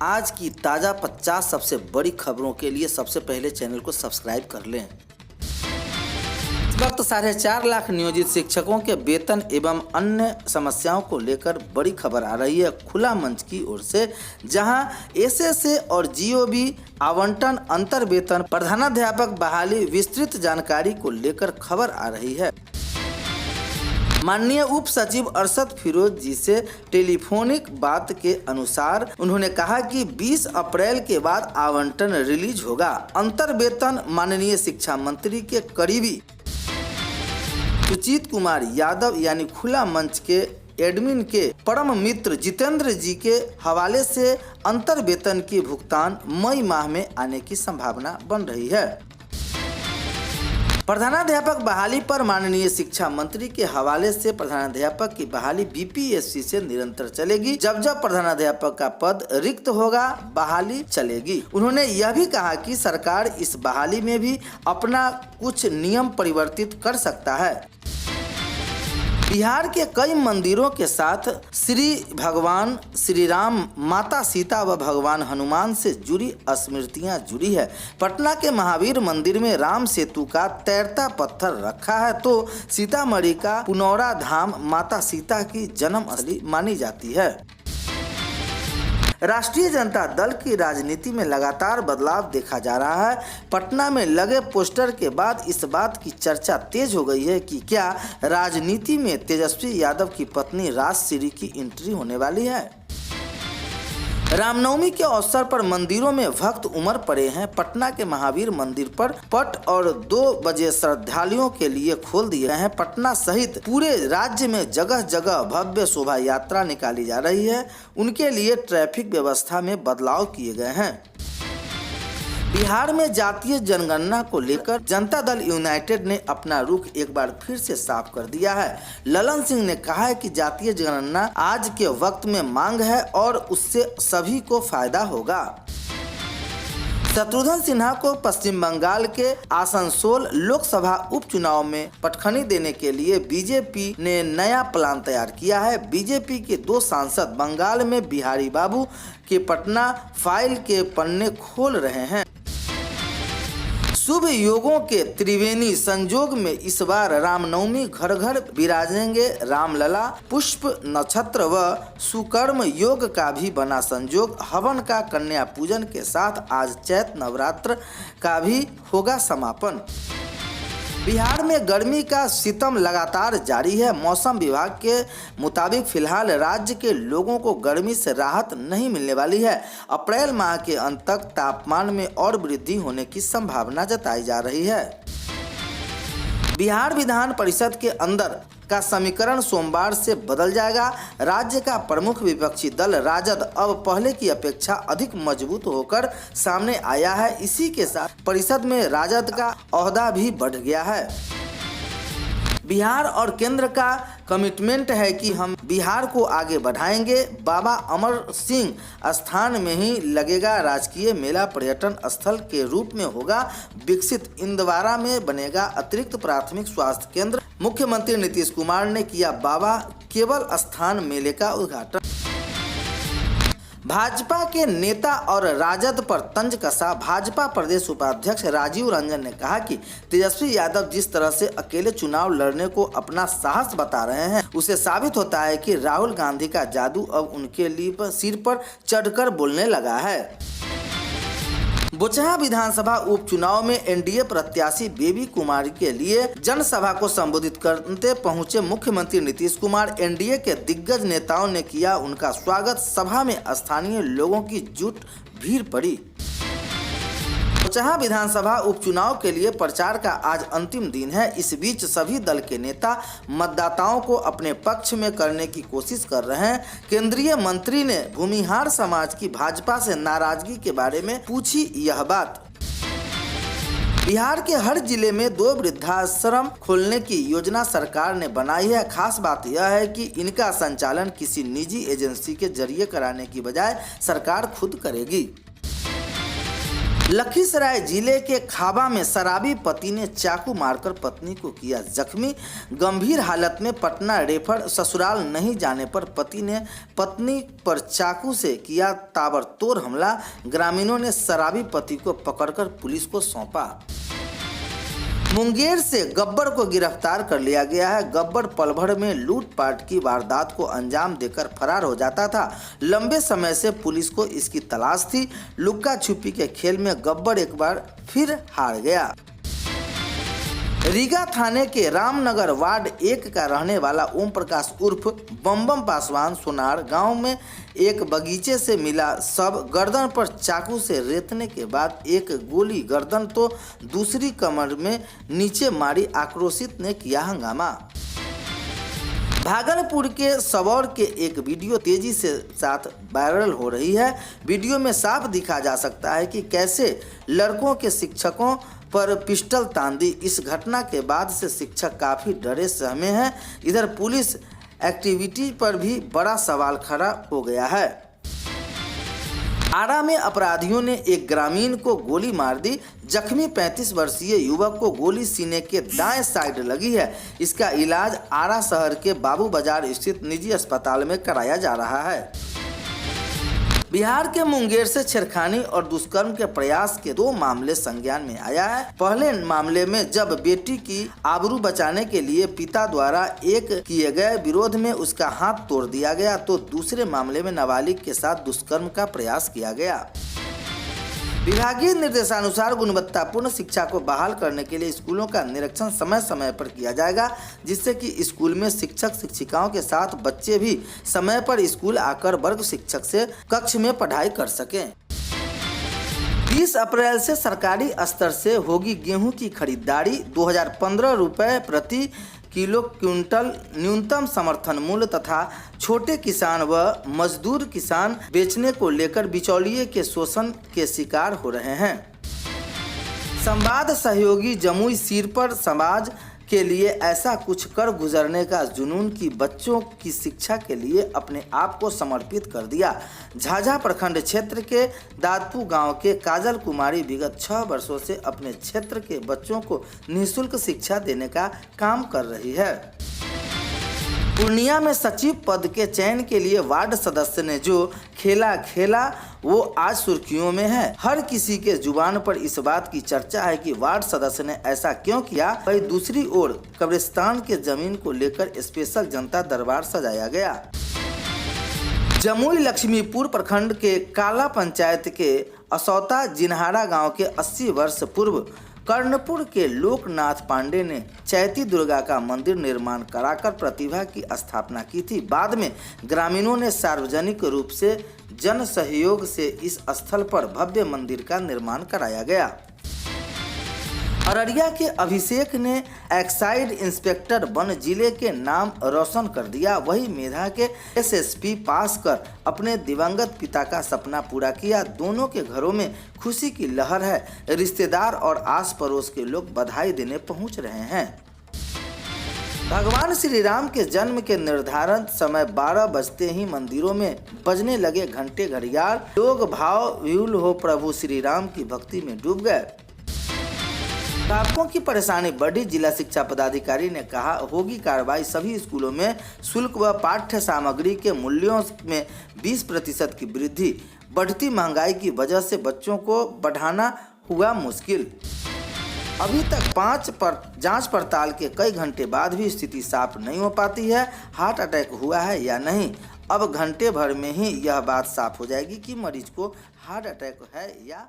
आज की ताज़ा 50 सबसे बड़ी खबरों के लिए सबसे पहले चैनल को सब्सक्राइब कर लें। इस वक्त 4.5 लाख नियोजित शिक्षकों के वेतन एवं अन्य समस्याओं को लेकर बड़ी खबर आ रही है खुला मंच की ओर से, जहां एसएसए और जीओबी आवंटन, अंतर वेतन, प्रधानाध्यापक बहाली विस्तृत जानकारी को लेकर खबर आ रही है। माननीय उप सचिव अरशद फिरोज जी से टेलीफोनिक बात के अनुसार उन्होंने कहा कि 20 अप्रैल के बाद आवंटन रिलीज होगा। अंतर वेतन माननीय शिक्षा मंत्री के करीबी सुजीत कुमार यादव यानी खुला मंच के एडमिन के परम मित्र जितेंद्र जी के हवाले से अंतर वेतन की भुगतान मई माह में आने की संभावना बन रही है। प्रधानाध्यापक बहाली पर माननीय शिक्षा मंत्री के हवाले से प्रधानाध्यापक की बहाली बीपीएससी से निरंतर चलेगी। जब जब प्रधानाध्यापक का पद रिक्त होगा बहाली चलेगी। उन्होंने यह भी कहा कि सरकार इस बहाली में भी अपना कुछ नियम परिवर्तित कर सकता है। बिहार के कई मंदिरों के साथ श्री भगवान श्री राम, माता सीता व भगवान हनुमान से जुड़ी स्मृतियां जुड़ी है। पटना के महावीर मंदिर में राम सेतु का तैरता पत्थर रखा है तो सीतामढ़ी का पुनौरा धाम माता सीता की जन्मस्थली मानी जाती है। राष्ट्रीय जनता दल की राजनीति में लगातार बदलाव देखा जा रहा है। पटना में लगे पोस्टर के बाद इस बात की चर्चा तेज हो गई है कि क्या राजनीति में तेजस्वी यादव की पत्नी राजश्री की एंट्री होने वाली है। रामनवमी के अवसर पर मंदिरों में भक्त उमड़ पड़े हैं। पटना के महावीर मंदिर पर पट और 2 बजे श्रद्धालुओं के लिए खोल दिए गए हैं। पटना सहित पूरे राज्य में जगह जगह भव्य शोभा यात्रा निकाली जा रही है। उनके लिए ट्रैफिक व्यवस्था में बदलाव किए गए हैं। बिहार में जातीय जनगणना को लेकर जनता दल यूनाइटेड ने अपना रुख एक बार फिर से साफ कर दिया है। ललन सिंह ने कहा है कि जातीय जनगणना आज के वक्त में मांग है और उससे सभी को फायदा होगा। शत्रुघ्न सिन्हा को पश्चिम बंगाल के आसनसोल लोकसभा उपचुनाव में पटखनी देने के लिए बीजेपी ने नया प्लान तैयार किया है। बीजेपी के 2 सांसद बंगाल में बिहारी बाबू के पटना फाइल के पन्ने खोल रहे हैं। शुभ योगों के त्रिवेणी संजोग में इस बार रामनवमी घर घर विराजेंगे रामलला। पुष्प नक्षत्र व सुकर्म योग का भी बना संजोग। हवन का कन्या पूजन के साथ आज चैत नवरात्र का भी होगा समापन। बिहार में गर्मी का सितम लगातार जारी है। मौसम विभाग के मुताबिक फिलहाल राज्य के लोगों को गर्मी से राहत नहीं मिलने वाली है। अप्रैल माह के अंत तक तापमान में और वृद्धि होने की संभावना जताई जा रही है। बिहार विधान परिषद के अंदर का समीकरण सोमवार से बदल जाएगा। राज्य का प्रमुख विपक्षी दल राजद अब पहले की अपेक्षा अधिक मजबूत होकर सामने आया है। इसी के साथ परिषद में राजद का ओहदा भी बढ़ गया है। बिहार और केंद्र का कमिटमेंट है कि हम बिहार को आगे बढ़ाएंगे। बाबा अमर सिंह स्थान में ही लगेगा राजकीय मेला, पर्यटन स्थल के रूप में होगा विकसित। इंदवारा में बनेगा अतिरिक्त प्राथमिक स्वास्थ्य केंद्र। मुख्यमंत्री नीतीश कुमार ने किया बाबा केवल स्थान मेले का उद्घाटन। भाजपा के नेता और राजद पर तंज कसा। भाजपा प्रदेश उपाध्यक्ष राजीव रंजन ने कहा कि तेजस्वी यादव जिस तरह से अकेले चुनाव लड़ने को अपना साहस बता रहे हैं, उसे साबित होता है कि राहुल गांधी का जादू अब उनके लिए सिर पर चढ़कर बोलने लगा है। बोचहा विधानसभा उपचुनाव में एनडीए प्रत्याशी बेबी कुमारी के लिए जनसभा को संबोधित करते पहुंचे मुख्यमंत्री नीतीश कुमार। एनडीए के दिग्गज नेताओं ने किया उनका स्वागत। सभा में स्थानीय लोगों की जुट भीड़ पड़ी। बोचहा विधानसभा उपचुनाव के लिए प्रचार का आज अंतिम दिन है। इस बीच सभी दल के नेता मतदाताओं को अपने पक्ष में करने की कोशिश कर रहे हैं। केंद्रीय मंत्री ने भूमिहार समाज की भाजपा से नाराजगी के बारे में पूछी यह बात। बिहार के हर जिले में 2 वृद्धाश्रम खोलने की योजना सरकार ने बनाई है। खास बात यह है कि इनका संचालन किसी निजी एजेंसी के जरिए कराने की बजाय सरकार खुद करेगी। लखीसराय जिले के खाबा में शराबी पति ने चाकू मारकर पत्नी को किया जख्मी। गंभीर हालत में पटना रेफर। ससुराल नहीं जाने पर पति ने पत्नी पर चाकू से किया ताबड़तोड़ हमला। ग्रामीणों ने शराबी पति को पकड़कर पुलिस को सौंपा। मुंगेर से गब्बर को गिरफ्तार कर लिया गया है। गब्बर पलभड़ में लूटपाट की वारदात को अंजाम देकर फरार हो जाता था। लंबे समय से पुलिस को इसकी तलाश थी। लुक्का छुपी के खेल में गब्बर एक बार फिर हार गया। रीगा थाने के रामनगर वार्ड 1 का रहने वाला ओम प्रकाश उर्फ बम पासवान सोनार गांव में एक बगीचे से मिला शव। गर्दन पर चाकू से रेतने के बाद एक गोली गर्दन तो दूसरी कमर में नीचे मारी। आक्रोशित ने किया हंगामा। भागलपुर के सबौर के एक वीडियो तेजी से साथ वायरल हो रही है। वीडियो में साफ दिखा जा सकता है कि कैसे लड़कों के शिक्षकों पर पिस्टल तान दी। इस घटना के बाद से शिक्षक काफ़ी डरे सहमे हैं। इधर पुलिस एक्टिविटी पर भी बड़ा सवाल खड़ा हो गया है। आरा में अपराधियों ने एक ग्रामीण को गोली मार दी। जख्मी 35 वर्षीय युवक को गोली सीने के दाएं साइड लगी है। इसका इलाज आरा शहर के बाबू बाजार स्थित निजी अस्पताल में कराया जा रहा है। बिहार के मुंगेर से छेड़खानी और दुष्कर्म के प्रयास के 2 मामले संज्ञान में आया है। पहले मामले में जब बेटी की आबरू बचाने के लिए पिता द्वारा एक किए गए विरोध में उसका हाथ तोड़ दिया गया, तो दूसरे मामले में नाबालिग के साथ दुष्कर्म का प्रयास किया गया। विभागीय निर्देशानुसार गुणवत्तापूर्ण शिक्षा को बहाल करने के लिए स्कूलों का निरीक्षण समय समय पर किया जाएगा, जिससे कि स्कूल में शिक्षक शिक्षिकाओं के साथ बच्चे भी समय पर स्कूल आकर वर्ग शिक्षक से कक्ष में पढ़ाई कर सकें। 20 अप्रैल से सरकारी स्तर से होगी गेहूं की खरीदारी। 2015 रुपये प्रति किलो क्विंटल न्यूनतम समर्थन मूल्य तथा छोटे किसान व मजदूर किसान बेचने को लेकर बिचौलिए के शोषण के शिकार हो रहे हैं। संवाद सहयोगी जमुई सिरपर समाज के लिए ऐसा कुछ कर गुजरने का जुनून कि बच्चों की शिक्षा के लिए अपने आप को समर्पित कर दिया। झाझा प्रखंड क्षेत्र के दादपू गांव के काजल कुमारी विगत 6 वर्षों से अपने क्षेत्र के बच्चों को निःशुल्क शिक्षा देने का काम कर रही है। पूर्णिया में सचिव पद के चयन के लिए वार्ड सदस्य ने जो खेला वो आज सुर्खियों में है। हर किसी के जुबान पर इस बात की चर्चा है कि वार्ड सदस्य ने ऐसा क्यों किया। वहीं दूसरी ओर कब्रिस्तान के जमीन को लेकर स्पेशल जनता दरबार सजाया गया। जमुई लक्ष्मीपुर प्रखंड के काला पंचायत के असौता जिन्हारा गांव के 80 वर्ष पूर्व कर्णपुर के लोकनाथ पांडे ने चैती दुर्गा का मंदिर निर्माण कराकर प्रतिभा की स्थापना की थी। बाद में ग्रामीणों ने सार्वजनिक रूप से जन सहयोग से इस स्थल पर भव्य मंदिर का निर्माण कराया गया। अररिया के अभिषेक ने एक्साइज इंस्पेक्टर बन जिले के नाम रोशन कर दिया। वही मेधा के एसएसपी पास कर अपने दिवंगत पिता का सपना पूरा किया। दोनों के घरों में खुशी की लहर है। रिश्तेदार और आस पड़ोस के लोग बधाई देने पहुंच रहे हैं। भगवान श्री राम के जन्म के निर्धारित समय 12 बजते ही मंदिरों में बजने लगे घंटे घड़ियाल। लोग भाव विह्वल हो प्रभु श्री राम की भक्ति में डूब गए। ग्राहकों की परेशानी बढ़ी। जिला शिक्षा पदाधिकारी ने कहा होगी कार्रवाई। सभी स्कूलों में शुल्क व पाठ्य सामग्री के मूल्यों में 20% की वृद्धि। बढ़ती महंगाई की वजह से बच्चों को पढ़ाना हुआ मुश्किल। अभी तक 5 पर जांच पड़ताल के कई घंटे बाद भी स्थिति साफ नहीं हो पाती है। हार्ट अटैक हुआ है या नहीं, अब घंटे भर में ही यह बात साफ हो जाएगी कि मरीज को हार्ट अटैक है या